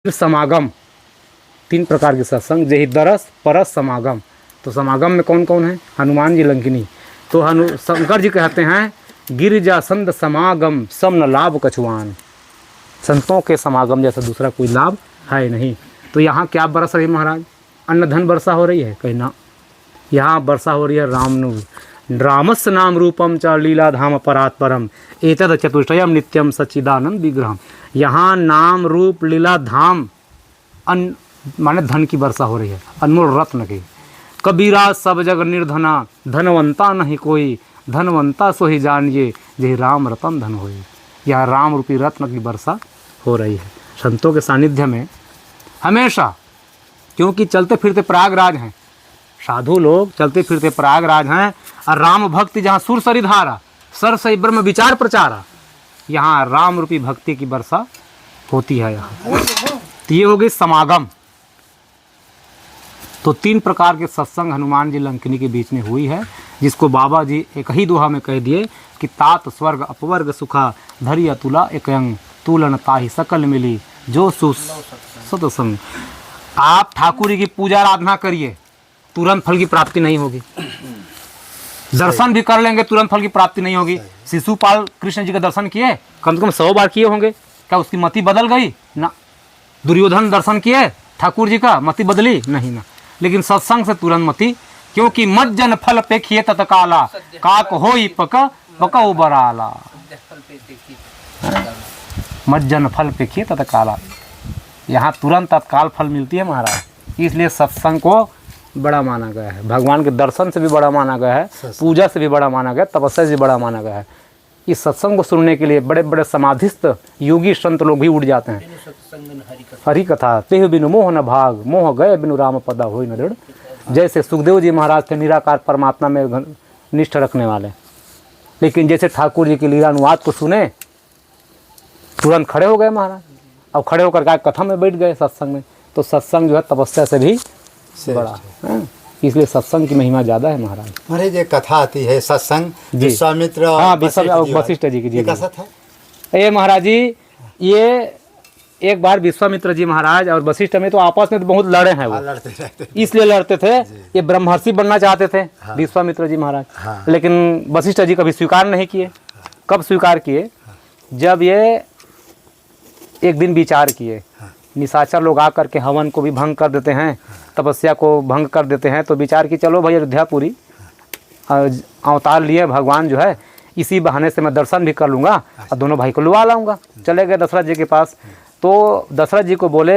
समागम, तीन प्रकार के सत्संग, जही दरस परस समागम। तो समागम में कौन कौन है? हनुमान जी लंकिनी। तो शंकर जी कहते हैं गिरिजा संत समागम सम न लाभ कछुआन। संतों के समागम जैसा दूसरा कोई लाभ है नहीं। तो यहाँ क्या बरस रही महाराज? अन्न धन वर्षा हो रही है? कहना यहाँ वर्षा हो रही है रामस नाम रूपम च लीला धाम परात परम एतद चतुष्टयम नित्यम सच्चिदानंद विग्रहम। यहाँ नाम रूप लीला धाम माने धन की वर्षा हो रही है, अनमोल रत्न की। कबीरा सब जग निर्धना धनवंता नहीं कोई, धनवंता सो ही जानिए जय राम रतन धन होई। यह राम रूपी रत्न की वर्षा हो रही है संतों के सानिध्य में हमेशा। क्योंकि चलते फिरते प्रयागराज हैं, साधु लोग चलते फिरते प्रयागराज हैं। और राम भक्ति जहाँ सुर सरी धारा सर से ब्रह्म विचार प्रचारा, यहाँ राम रूपी भक्ति की वर्षा होती है यहाँ। तो ये हो गई समागम। तो तीन प्रकार के सत्संग हनुमान जी लंकिनी के बीच में हुई है, जिसको बाबा जी एक ही दोहा में कह दिए कि तात स्वर्ग अपवर्ग सुखा धरिया तुला एक अंग तुलन ताहि सकल मिली जो सत्संग। आप ठाकुर जी की पूजा आराधना करिए, तुरंत फल की प्राप्ति नहीं होगी। दर्शन भी कर लेंगे, तुरंत फल की प्राप्ति नहीं होगी। शिशुपाल कृष्ण जी का दर्शन किए, कम से कम 100 बार किए होंगे, क्या उसकी मति बदल गई? ना। दुर्योधन दर्शन किए ठाकुर जी का, मति बदली नहीं ना। लेकिन सत्संग से तुरंत मति, क्योंकि मज्जन फल पेखिए तत्काला काक होई पकौ बराला। मज्जन फल पेखिए तत्काला, यहाँ तुरंत तत्काल फल मिलती है महाराज। इसलिए सत्संग को बड़ा माना गया है, भगवान के दर्शन से भी बड़ा माना गया है, पूजा से भी बड़ा माना गया, तपस्या से भी बड़ा माना गया है। इस सत्संग को सुनने के लिए बड़े बड़े समाधिस्थ योगी संत लोग भी उठ जाते हैं। हरि कथा तेह बिनु मोह न भाग, मोह गए बिनु राम पदा होई न दृढ़। जैसे सुखदेव जी महाराज थे निराकार परमात्मा में निष्ठ रखने वाले, लेकिन जैसे ठाकुर जी की लीला अनुवाद को सुने तुरंत खड़े हो गए महाराज। अब खड़े होकर गाय कथा में बैठ गए सत्संग में। तो सत्संग जो है तपस्या से भी बड़ा है, इसलिए सत्संग की महिमा ज़्यादा है महाराज। महाराज ये कथा आती है सत्संग विश्वामित्र, हाँ वशिष्ठ जी की, जी ये महाराज जी, ये एक बार विश्वामित्र जी महाराज और वशिष्ठ में तो आपस में तो बहुत लड़े हैं वो, लड़ते रहते, इसलिए लड़ते थे। ये ब्रह्मर्षि बनना चाहते थे विश्वामित्र जी महाराज, लेकिन वशिष्ठ जी कभी स्वीकार नहीं किए। कब स्वीकार किए? जब ये एक दिन विचार किए, निशाचर लोग आकर के हवन को भी भंग कर देते हैं, तपस्या को भंग कर देते हैं। तो विचार की चलो भाई अयोध्यापुरी अवतार लिए भगवान जो है, इसी बहाने से मैं दर्शन भी कर लूँगा और दोनों भाई को लुआ लाऊंगा। चले गए दशरथ जी के पास। तो दशरथ जी को बोले